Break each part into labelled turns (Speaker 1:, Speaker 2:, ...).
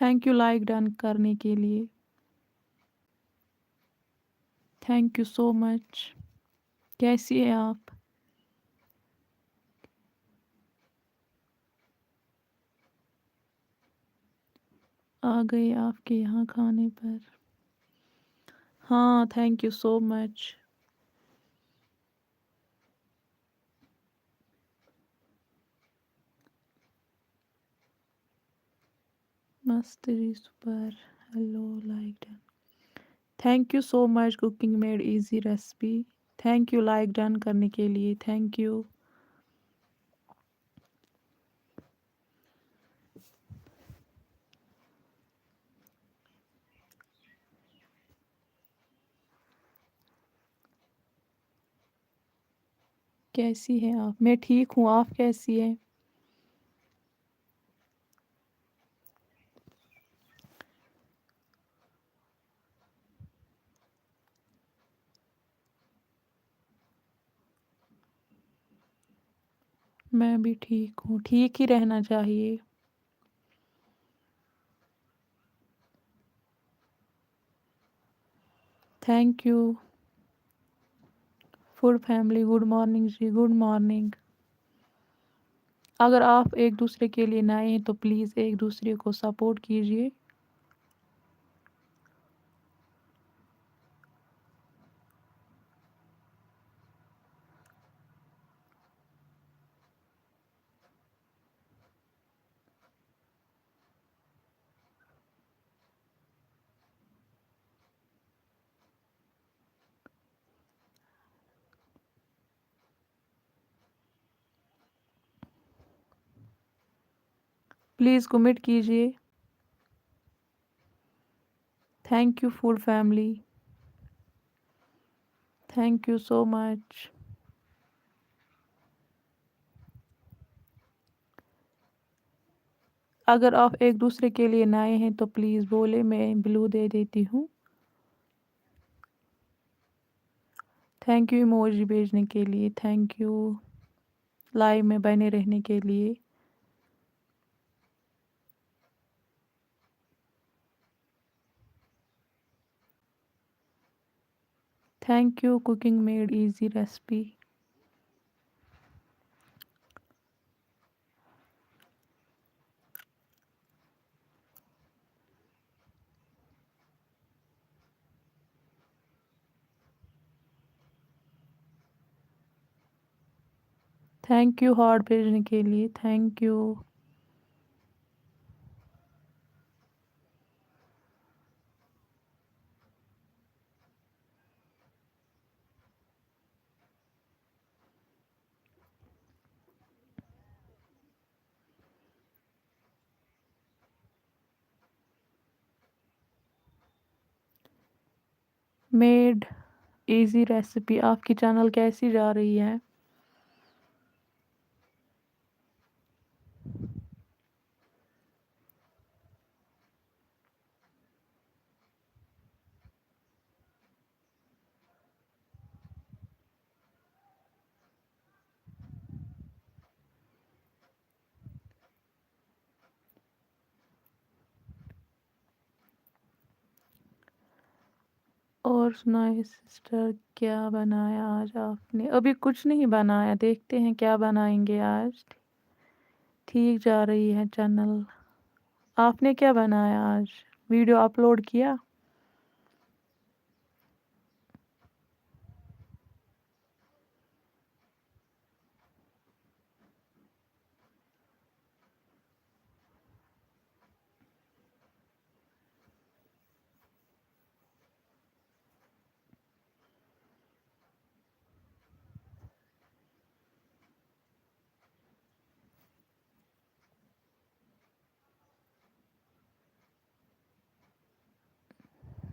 Speaker 1: Thank you like done करने के लिए। Thank you so much. कैसी हैं आप? आ गई आपके यहाँ खाने पर। हाँ, थैंक यू सो मच। मस्त जी super. Hello like done. Thank you so much cooking made easy recipe. Thank you like done करने के लिए। Thank you. कैसी हैं आप? मैं ठीक हूँ, आप कैसी हैं? मैं भी ठीक हूँ, ठीक ही रहना चाहिए। Thank you. Food family good morning जी, गुड मॉर्निंग। अगर आप एक दूसरे के लिए नए हैं तो प्लीज़ एक दूसरे को सपोर्ट कीजिए। प्लीज़ कमेंट कीजिए। Thank you food family. Thank you so much. अगर आप एक दूसरे के लिए नए हैं तो प्लीज़ बोले, मैं ब्लू दे देती हूँ। थैंक यू इमोजी भेजने के लिए। थैंक यू लाइव में बने रहने के लिए। Thank you cooking made easy recipe. Thank you heart भेजने के लिए। Thank you. Made easy recipe आपकी चैनल कैसी जा रही है? और सुनाइए सिस्टर, क्या बनाया आज आपने? अभी कुछ नहीं बनाया, देखते हैं क्या बनाएंगे आज। ठीक जा रही है चैनल। आपने क्या बनाया आज? वीडियो अपलोड किया?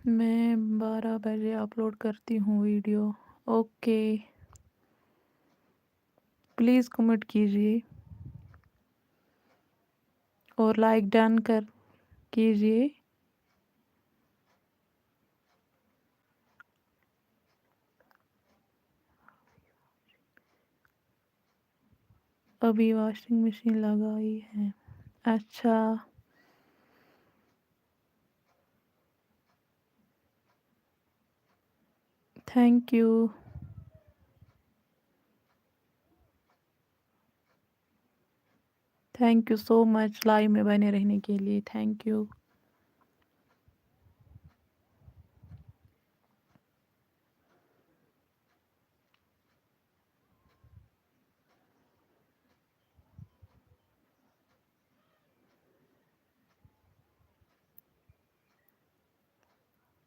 Speaker 1: मैं 12 बजे अपलोड करती हूँ वीडियो। ओके। प्लीज़ कमेंट कीजिए और लाइक डन कर कीजिए। अभी वॉशिंग मशीन लगाई है। अच्छा। Thank you. Thank you so much live में बने रहने के लिए, थैंक यू।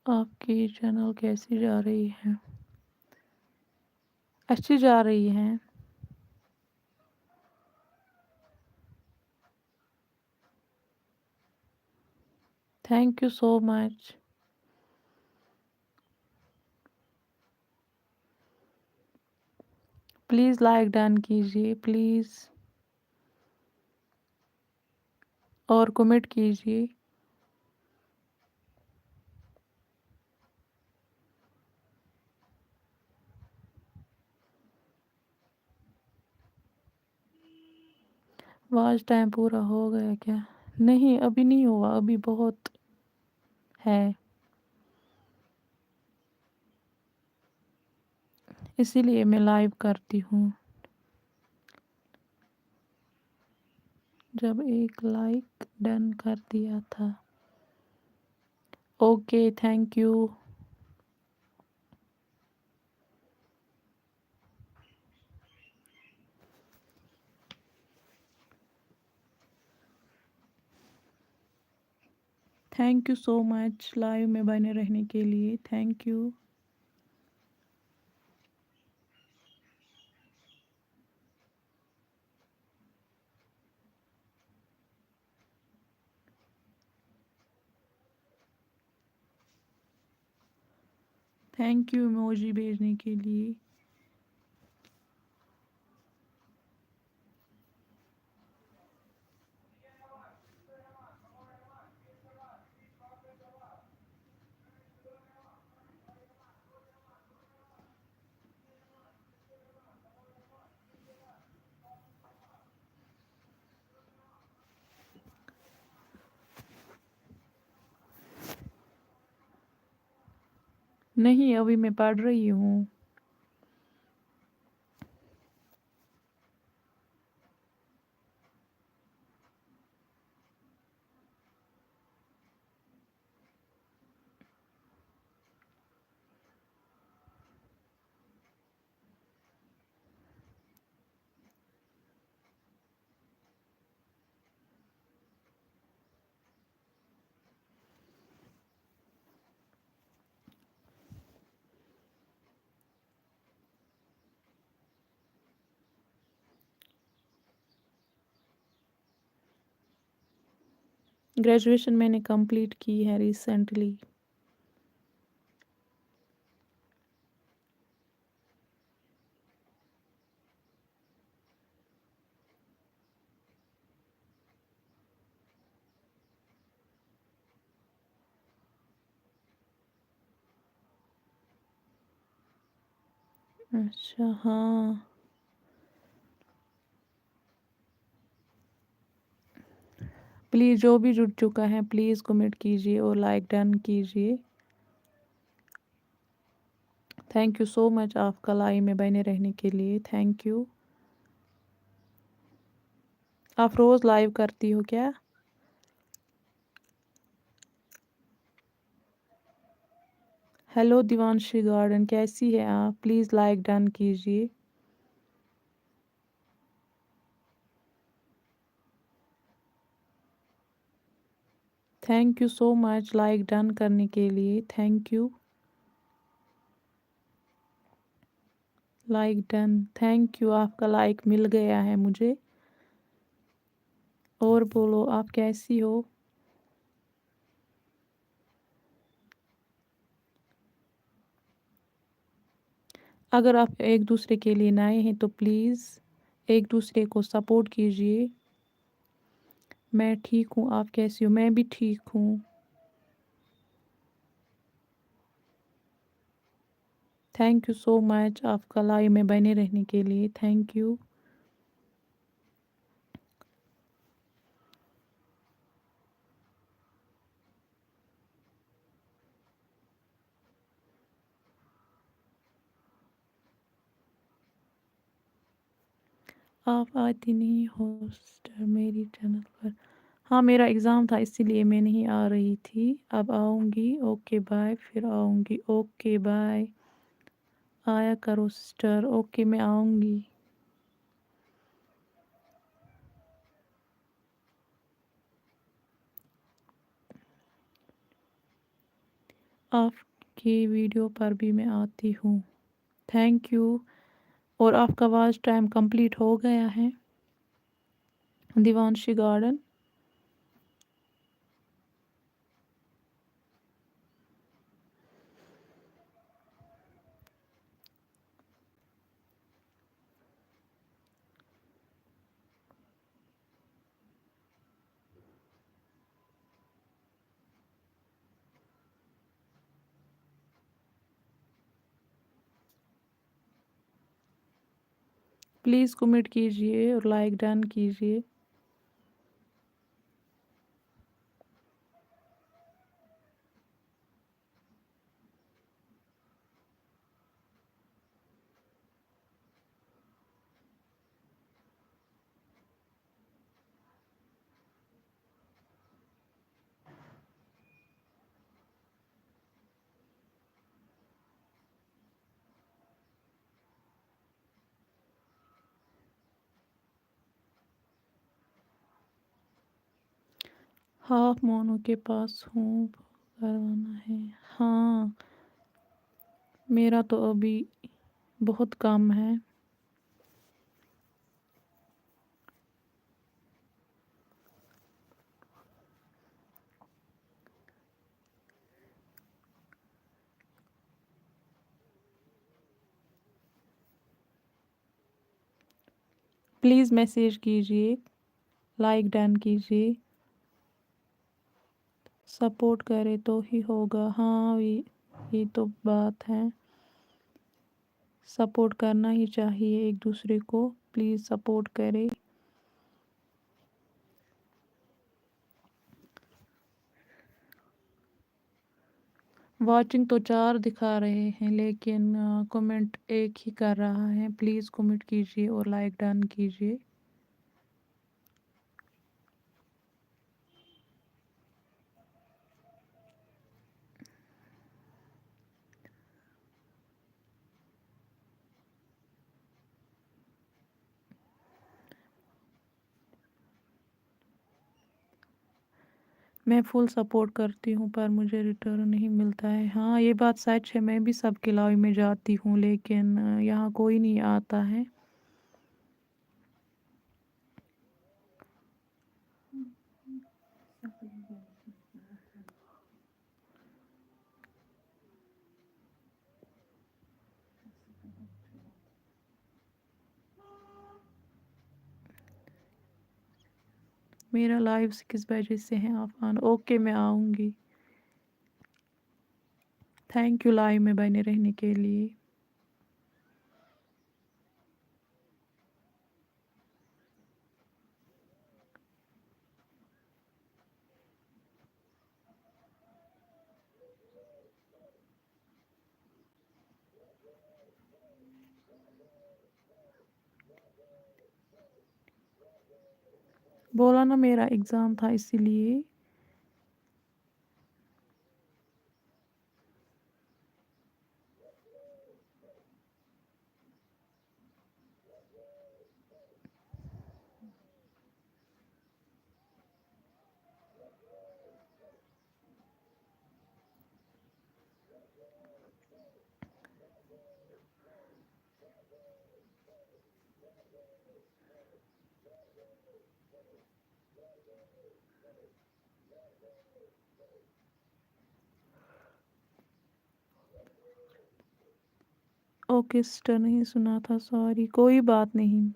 Speaker 1: आपकी चैनल कैसी जा रही है? अच्छी जा रही है। Thank you so much. Please like done कीजिए प्लीज़, और कमेंट कीजिए। वॉच टाइम पूरा हो गया क्या? नहीं अभी नहीं हुआ, अभी बहुत है, इसीलिए मैं लाइव करती हूँ। जब एक लाइक डन कर दिया था। Okay thank you. Thank you so much live में बने रहने के लिए, thank you. Thank you emoji भेजने के लिए। नहीं अभी मैं पढ़ रही हूँ। ग्रेजुएशन मैंने कंप्लीट की है रिसेंटली। अच्छा हाँ। प्लीज़ जो भी जुड़ चुका है प्लीज़ कमेंट कीजिए और लाइक डन कीजिए। थैंक यू सो मच आपका लाइव में बने रहने के लिए, थैंक यू। आप रोज़ लाइव करती हो क्या? हेलो दिवांशी गार्डन, कैसी है आप? प्लीज़ लाइक डन कीजिए। Thank you so much like done करने के लिए, thank you. Like done, thank you, आपका लाइक मिल गया है मुझे। और बोलो आप कैसी हो? अगर आप एक दूसरे के लिए नए हैं तो प्लीज़ एक दूसरे को सपोर्ट कीजिए। मैं ठीक हूँ, आप कैसी हो? मैं भी ठीक हूँ। थैंक यू सो मच आपका लाइव में बने रहने के लिए, थैंक यू। آپ آتی نہیں ہو سسٹر میری چینل پر. ہاں میرا ایگزام تھا اسی لیے میں نہیں آ رہی تھی. اب آؤں گی. Okay bye. پھر آؤں گی. Okay bye. آیا کرو سسٹر. اوکے میں آؤں گی. آپ کی ویڈیو پر بھی میں آتی ہوں. Thank you. اور آپ کا واچ ٹائم کمپلیٹ ہو گیا ہے. دیوانشی گارڈن. پلیز کمنٹ کیجئے اور لائک ڈن کیجئے. ہاف مونو کے پاس ہوں. کروانا ہے. ہاں میرا تو ابھی بہت کم ہے. پلیز میسیج کیجئے. لائک ڈن کیجئے. سپورٹ کرے تو ہی ہوگا. ہاں یہ تو بات ہے. سپورٹ کرنا ہی چاہیے ایک دوسرے کو. پلیز سپورٹ کرے. واچنگ تو 4 دکھا رہے ہیں لیکن کمنٹ ایک ہی کر رہا ہے. پلیز کمنٹ کیجئے اور لائک ڈن کیجئے. میں فل سپورٹ کرتی ہوں پر مجھے ریٹرن نہیں ملتا ہے. ہاں یہ بات سچ ہے. میں بھی سب کے لائیو میں جاتی ہوں لیکن یہاں کوئی نہیں آتا ہے. میرا لائیو 6 بجے سے ہے. آپ آنا. اوکے میں آؤں گی. تھینک یو لائیو میں بنے رہنے کے لیے. بولا نا میرا ایگزام تھا اسی لیے. اوکے سسٹر نہیں سنا تھا. سوری. کوئی بات نہیں.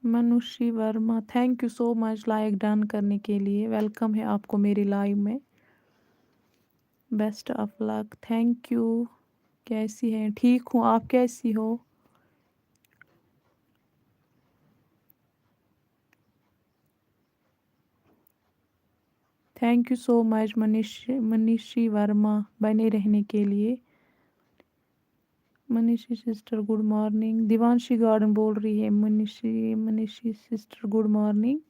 Speaker 1: Manushi Verma. Thank you so much like done کرنے کے لیے. ویلکم ہے آپ کو میری لائیو میں. Best of luck. Thank you. کیسی ہیں؟ ٹھیک ہوں. آپ کیسی ہو؟ Thank you so much Manishi Verma बने रहने के लिए। Manishi sister good morning. Divanshi garden बोल रही है मनीषी सिस्टर गुड मॉर्निंग।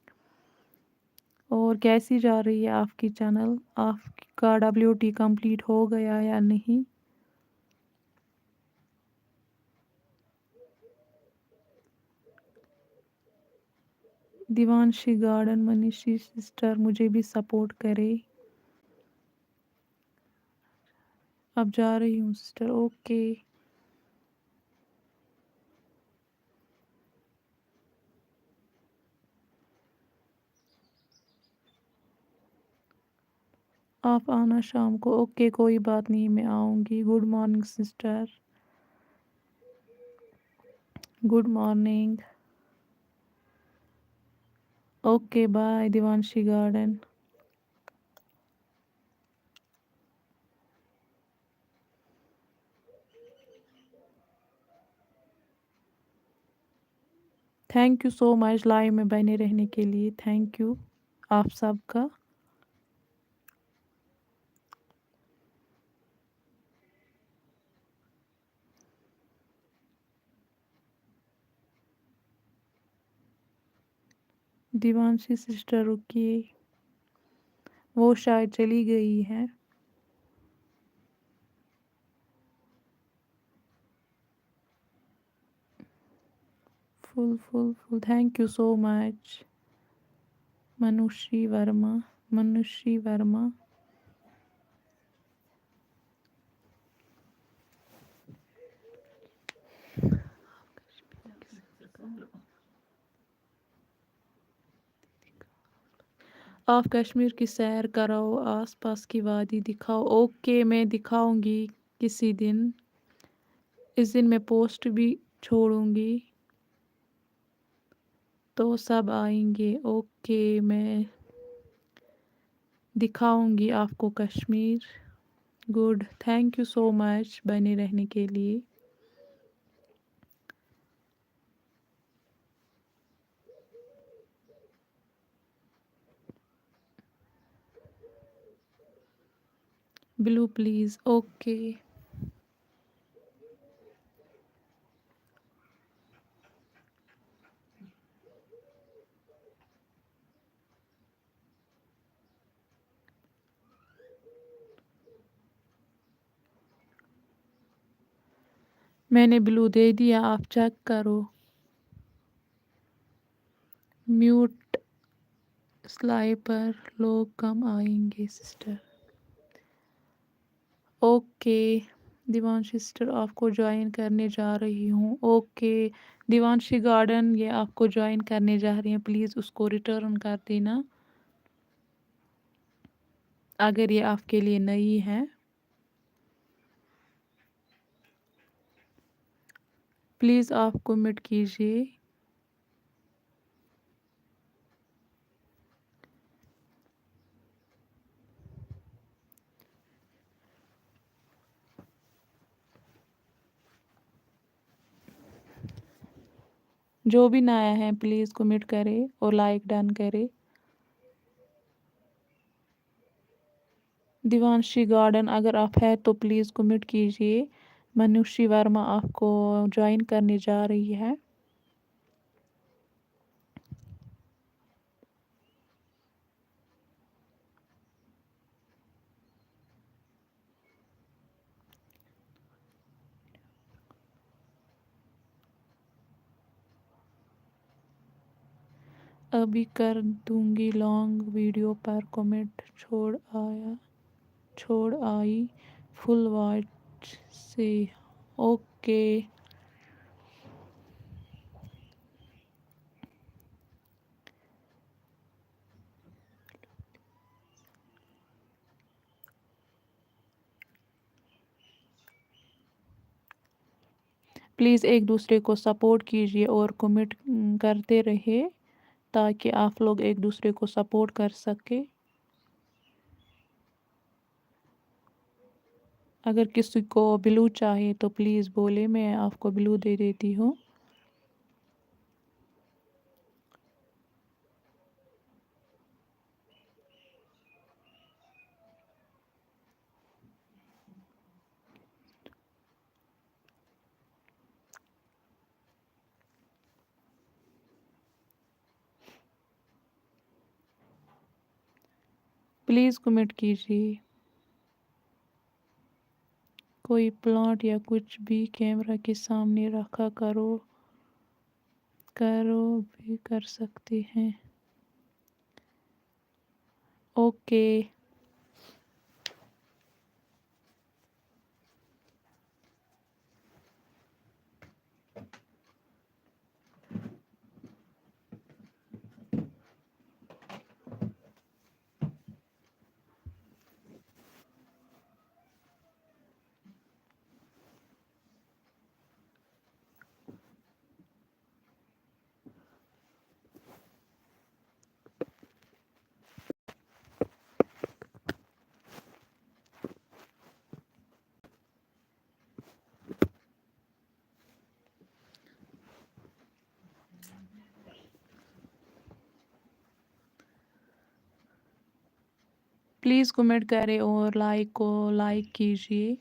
Speaker 1: और कैसी जा रही है आपकी चैनल? आपका WT कंप्लीट हो गया या नहीं? दिवांशी गार्डन मनीषी सिस्टर मुझे भी सपोर्ट करे। अब जा रही हूँ सिस्टर। ओके। आप आना शाम को। ओके कोई बात नहीं, मैं आऊँगी। Good morning sister. Good morning. Okay bye Divanshi garden. Thank you so much live में बने रहने के लिए। थैंक यू आप सबका। दिवांशी सिस्टर रुकिए, वो शायद चली गई है। Full thank you so much Manushi Verma. आप कश्मीर की सैर कराओ, आसपास की वादी दिखाओ। ओके मैं दिखाऊंगी किसी दिन। इस दिन मैं पोस्ट भी छोड़ूंगी तो सब आएंगे। ओके मैं दिखाऊंगी आपको Kashmir. Good thank you so much बने रहने के लिए। Blue please. ओके मैंने ब्लू दे दिया, आप चेक करो। म्यूट स्लाइड पर लोग कम आएंगे सिस्टर। ओके दिवांशी सिस्टर आपको ज्वाइन करने जा रही हूँ। ओके दिवांशी गार्डन ये आपको ज्वाइन करने जा रही हैं, प्लीज़ उसको रिटर्न कर देना अगर ये आपके लिए नई है। प्लीज़ आप कमेंट कीजिए। जो भी नया है प्लीज़ कमेंट करे और लाइक डन करे। दिवांशी गार्डन अगर आप है तो प्लीज़ कमेंट कीजिए। मनुषी वर्मा आपको ज्वाइन करने जा रही है। अभी कर दूंगी लॉन्ग वीडियो पर कमेंट छोड़ आई फुल वॉच से। ओके प्लीज़ एक दूसरे को सपोर्ट कीजिए और कमेंट करते रहिए ताकि आप लोग एक दूसरे को सपोर्ट कर सके। अगर किसी को ब्लू चाहिए तो प्लीज़ बोले, मैं आपको ब्लू दे देती हूँ। प्लीज़ कमेंट कीजिए। कोई प्लांट या कुछ भी कैमरा के सामने रखा करो करो भी कर सकते हैं। ओके। प्लीज़ कमेंट करें और लाइक को लाइक कीजिए।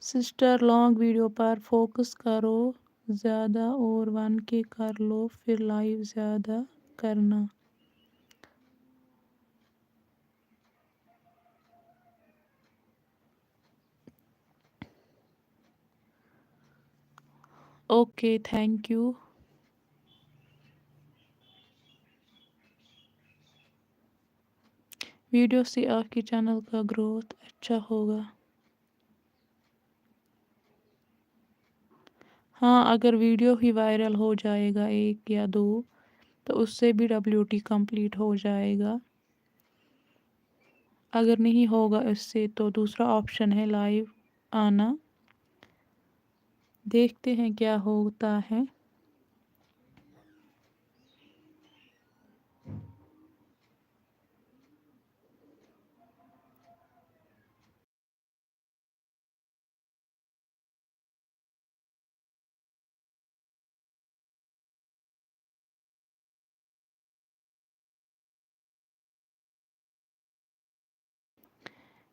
Speaker 1: सिस्टर लॉन्ग वीडियो पर फोकस करो ज़्यादा और 1K कर लो फिर लाइव ज़्यादा करना। Okay thank you. वीडियो से आपके चैनल का ग्रोथ अच्छा होगा। हाँ अगर वीडियो ही वायरल हो जाएगा 1 या 2 तो उससे भी WT कंप्लीट हो जाएगा। अगर नहीं होगा इससे तो दूसरा ऑप्शन है लाइव आना। देखते हैं क्या होता है।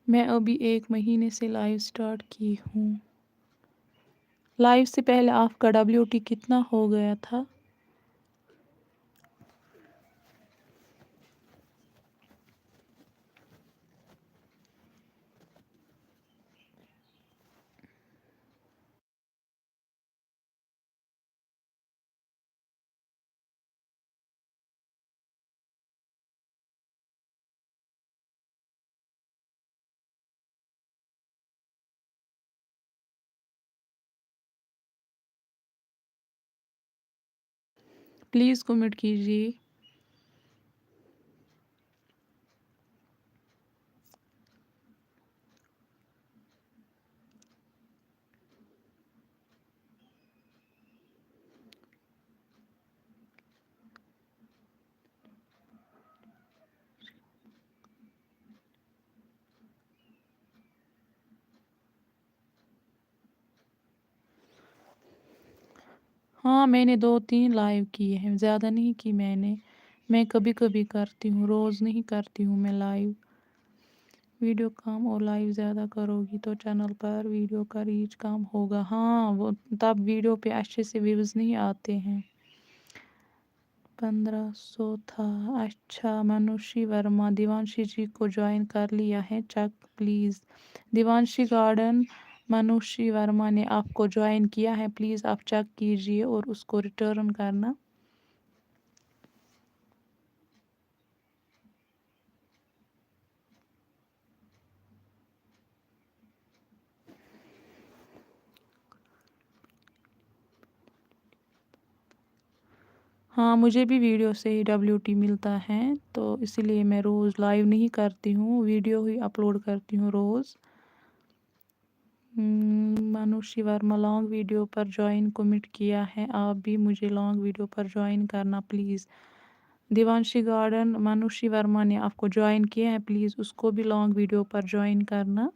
Speaker 1: मैं अभी 1 महीने से लाइव स्टार्ट की हूँ। लाइव से पहले आपका WT कितना हो गया था? प्लीज़ कमेंट कीजिए। हाँ मैंने 2-3 लाइव किए हैं, ज़्यादा नहीं की मैंने। मैं कभी कभी करती हूँ, रोज़ नहीं करती हूँ मैं लाइव। वीडियो कम और लाइव ज़्यादा करोगी तो चैनल पर वीडियो का रीच कम होगा। हाँ वो तब वीडियो पे अच्छे से व्यूज़ नहीं आते हैं। 1500 था। अच्छा मनुषी वर्मा दिवांशी जी को ज्वाइन कर लिया है check please. Divanshi garden Manushi Verma ने आपको ज्वाइन किया है, प्लीज़ आप चेक कीजिए और उसको रिटर्न करना। हाँ मुझे भी वीडियो से ही WT मिलता है तो इसीलिए मैं रोज़ लाइव नहीं करती हूँ, वीडियो ही अपलोड करती हूँ रोज़। मनुषी वर्मा लॉन्ग वीडियो पर ज्वाइन कमिट किया है, आप भी मुझे लॉन्ग वीडियो पर ज्वाइन करना प्लीज़। دیوانشی گارڈن منوشی ورما نے آپ کو جوائن کیا ہے، پلیز اس کو بھی لانگ ویڈیو پر جوائن کرنا۔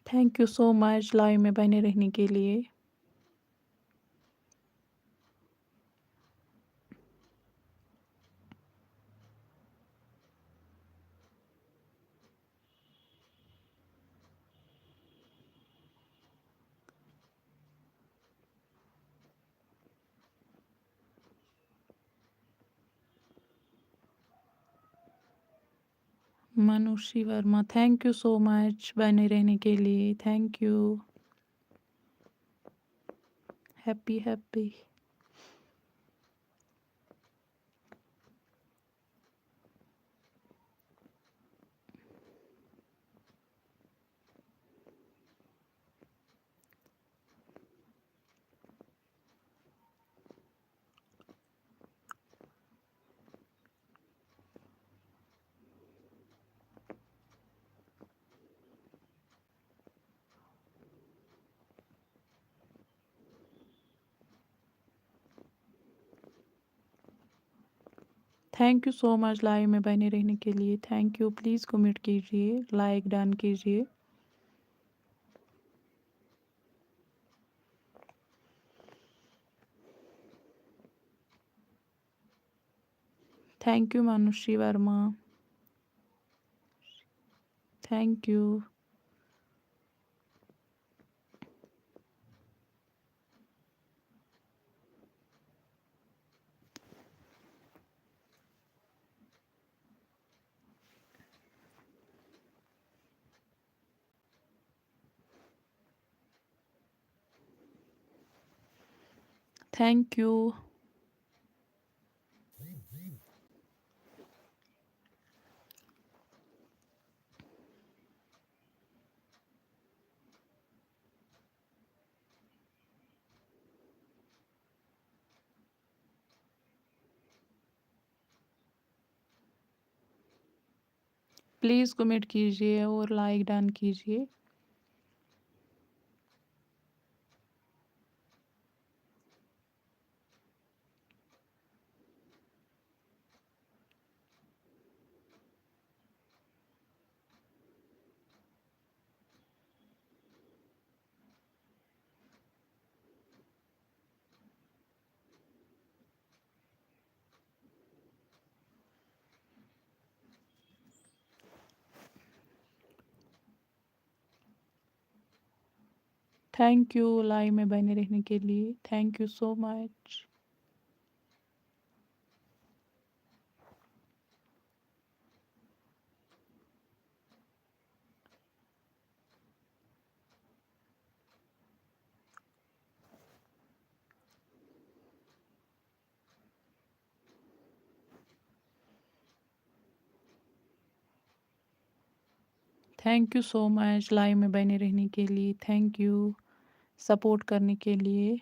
Speaker 1: Thank you so much live میں بنے رہنے کے لیے۔ Manushi Verma thank you so much بنے رہنے کے لیے، thank you, happy happy. Thank you so much live میں بنے رہنے کے لیے، تھینک یو، پلیز کمنٹ کیجیے، لائک ڈن کیجیے۔ Thank you Manushi Verma, thank you. Thank you. Please comment کیجیے اور لائک ڈن کیجیے۔ تھینک یو لائیو میں بنے رہنے کے لیے، thank you so much. Thank you so much live میں بنے رہنے کے لیے، تھینک یو، سپورٹ کرنے کے لیے۔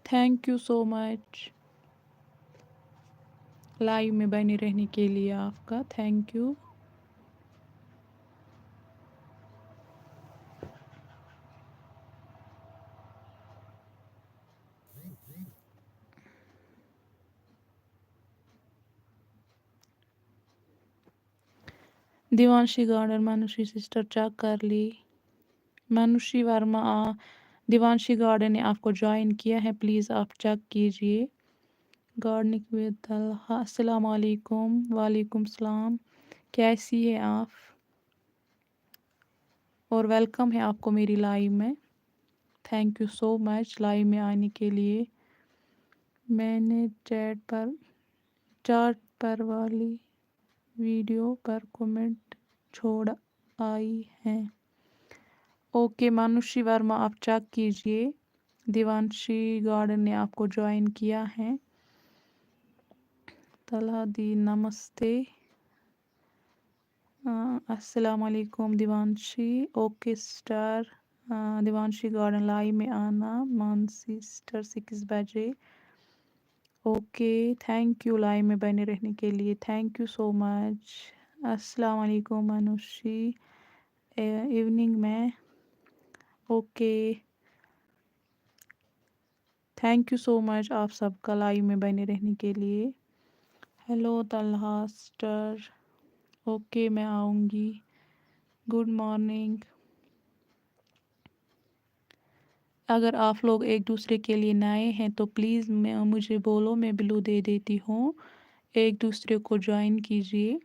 Speaker 1: Thank you so much live میں بنے رہنے کے لیے آپ کا، thank you. Divanshi garden Manushi sister check کر لی۔ منوشی ورما دیوانشی گارڈن نے آپ کو جوائن کیا ہے، پلیز آپ چیک کیجیے۔ گارڈننگ ود طلحہ، السلام علیکم، وعلیکم السلام، کیسی ہے آپ؟ اور ویلکم ہے آپ کو میری لائیو میں، thank you so much live میں آنے کے لیے۔ میں نے چیٹ پر चार्ट पर वाली वीडियो पर कमेंट छोड़ आई हैं। ओके मानुषी वर्मा, आप चेक कीजिए। दिवांशी गार्डन ने आपको ज्वाइन किया है। तलहा दी नमस्ते। अस्सलाम वालेकुम Divanshi. Okay star. Divanshi garden live में आना मानसी स्टार 6 बजे। ओके थैंक यू लाइव में बने रहने के लिए, थैंक यू सो मच। अस्सलाम वालेकुम मानुषी। इवनिंग में okay thank you so much आप सबका लाइव में बने रहने के लिए। Hello Talha star. ओके मैं आऊँगी। Good morning. अगर आप लोग एक दूसरे के लिए नए हैं तो प्लीज़ मुझे बोलो, मैं ब्लू दे देती हूँ। एक दूसरे को ज्वाइन कीजिए।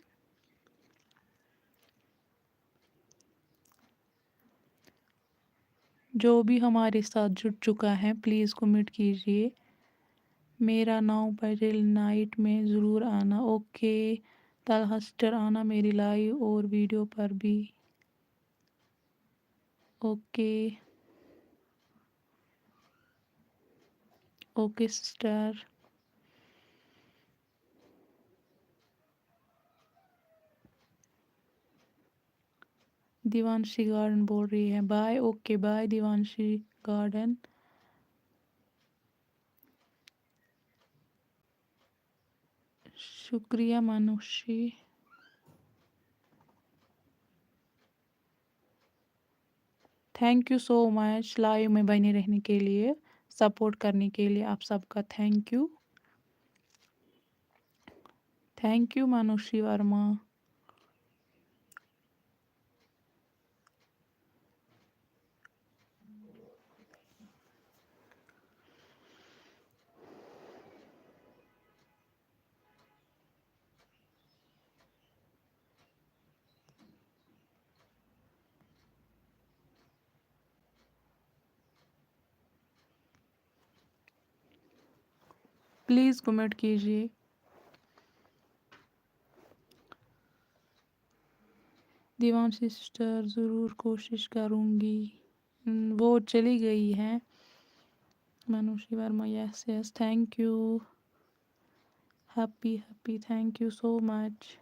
Speaker 1: जो भी हमारे साथ जुड़ चुका है प्लीज़ कमेंट कीजिए। मेरा 9 बजे नाइट में ज़रूर आना। ओके तलहा स्टार आना मेरी लाइव और वीडियो पर भी। Okay okay sister. Divanshi garden बोल रही है bye. Okay bye Divanshi garden. शुक्रिया Manushi. Thank you so much live में बने रहने के लिए, सपोर्ट करने के लिए आप सबका thank you. Thank you Manushi Verma. Please comment कीजिए। दिवांशी सिस्टर ज़रूर कोशिश करूँगी। वो चली गई है। Manushi Verma yes yes thank you. Happy happy thank you so much.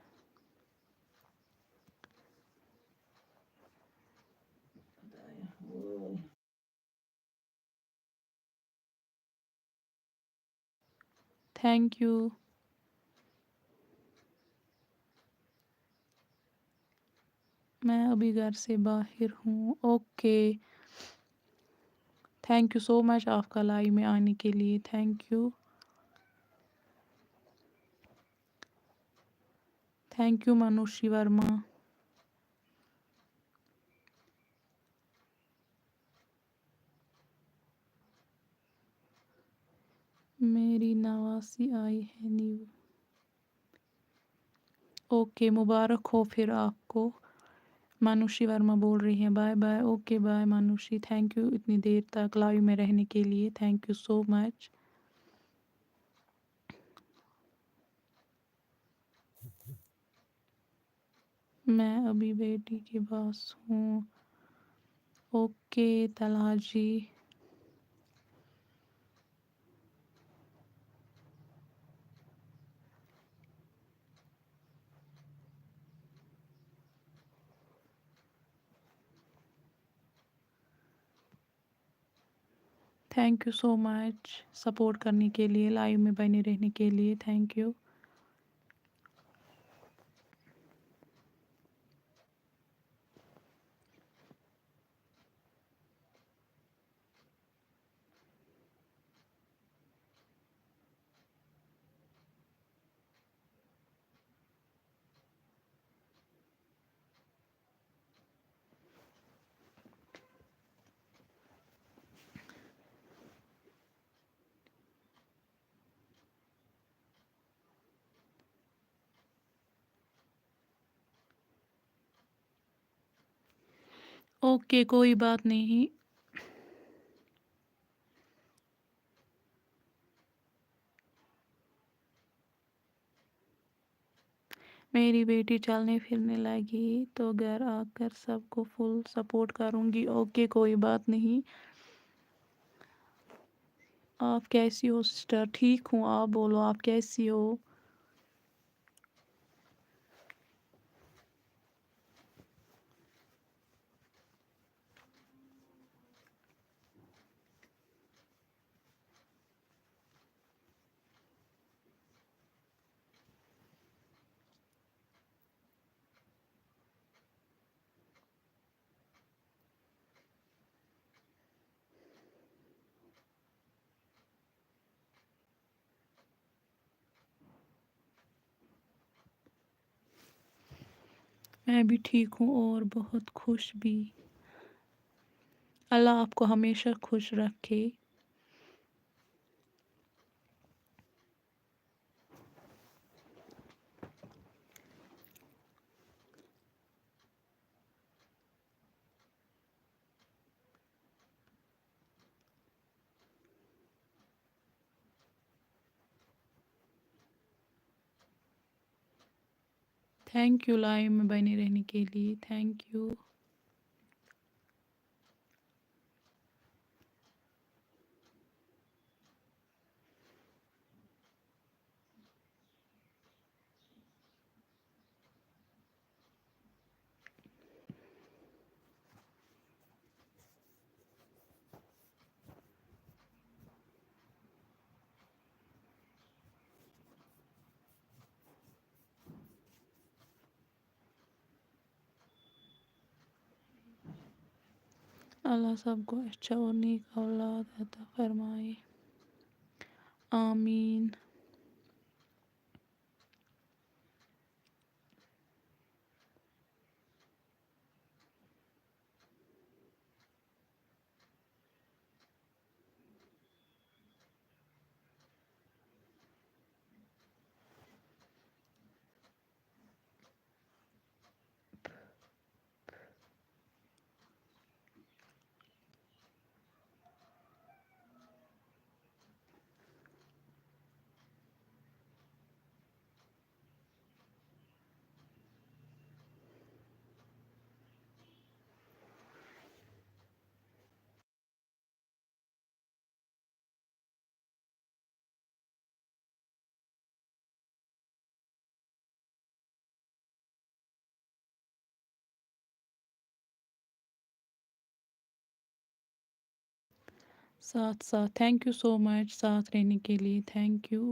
Speaker 1: Thank you. मैं अभी घर से बाहर हूँ। Okay thank you so much आपका लाइव में आने के लिए, thank you. Thank you Manushi Verma. मेरी नवासी आई है न्यू। ओके मुबारक हो फिर आपको। मानुषी वर्मा बोल रही हैं bye bye. Okay bye Manushi, thank you इतनी देर तक लाइव में रहने के लिए, थैंक यू सो मच। मैं अभी बेटी के पास हूँ। Okay Talha ji. Thank you so much support करने के लिए, लाइव में बने रहने के लिए, थैंक यू। ओके कोई बात नहीं। میری بیٹی چلنے پھرنے لگی تو گھر آ کر سب کو فل سپورٹ کروں گی۔ اوکے کوئی بات نہیں۔ آپ کیسی ہو سسٹر؟ ٹھیک ہوں، آپ بولو آپ کیسی ہو؟ میں بھی ٹھیک ہوں اور بہت خوش بھی۔ اللہ آپ کو ہمیشہ خوش رکھے۔ تھینک یو لائف میں بنے رہنے کے لیے، تھینک یو۔ اللہ سب کو اچھا اور نیک اولاد عطا فرمائے، آمین۔ ساتھ ساتھ تھینک یو سو مچ ساتھ رہنے کے لیے، thank you.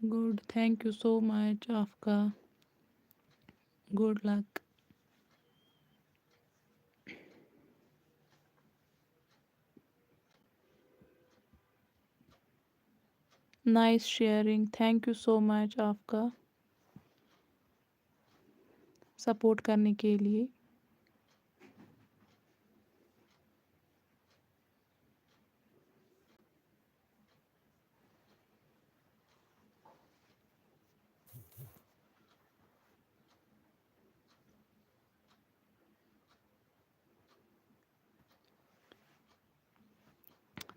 Speaker 1: Good, thank you so much آپ کا، good luck. Nice sharing, thank you so much آپ کا سپورٹ کرنے کے لیے۔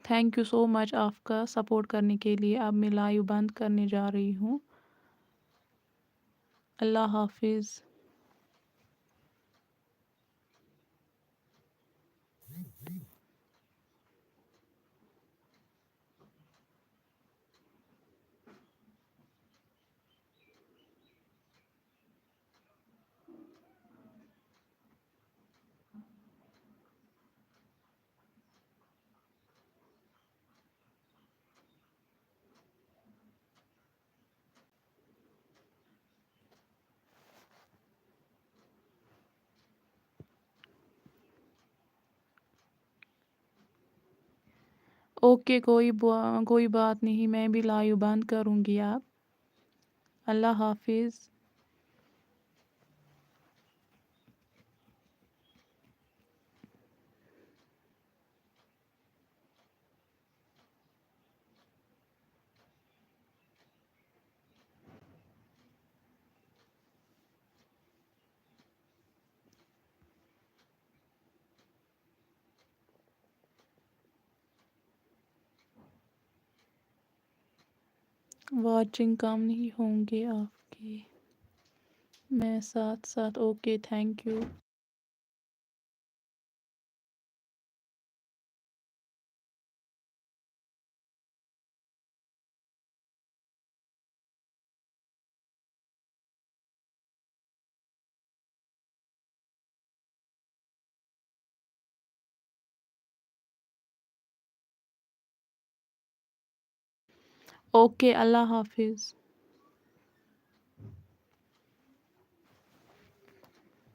Speaker 1: تھینک یو سو مچ آپ کا سپورٹ کرنے کے لیے۔ اب میں لائیو بند کرنے جا رہی ہوں۔ اللہ حافظ۔ اوکے کوئی بات نہیں، میں بھی لائیو بند کروں گی اب۔ اللہ حافظ۔ واچنگ کم نہیں ہوں گے آپ کے، میں ساتھ ساتھ اوکے تھینک یو۔ اوکے اللہ حافظ۔